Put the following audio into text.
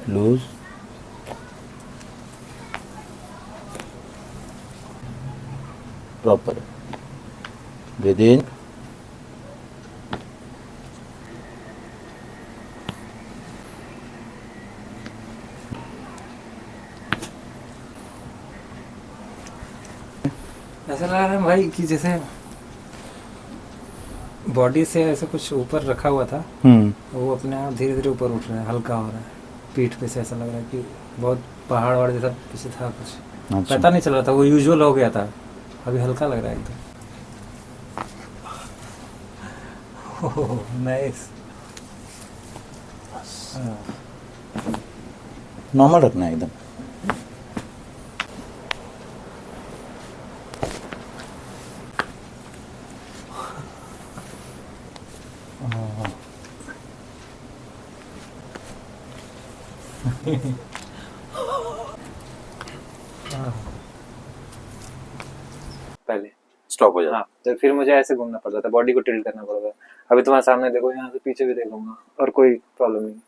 Loose, proper, breathe in, ऐसा लग रहा है भाई कि जैसे बॉडी से ऐसे कुछ ऊपर रखा हुआ था, वो अपने आप धीरे धीरे ऊपर उठ रहा है, हल्का हो रहा है। पीठ पे से ऐसा लग रहा है कि बहुत पहाड़ वहाड़ जैसा पीछे था कुछ। अच्छा। पता नहीं चल रहा था, वो यूजुअल हो गया था, अभी हल्का लग रहा है एकदम। नाइस। नॉर्मल रखना है एकदम। पहले स्टॉप हो जाता। हाँ, तो फिर मुझे ऐसे घूमना पड़ता था, बॉडी को टिल्ट करना पड़ता था। अभी तुम्हारे सामने देखो, यहाँ से पीछे भी देखूंगा और कोई प्रॉब्लम नहीं।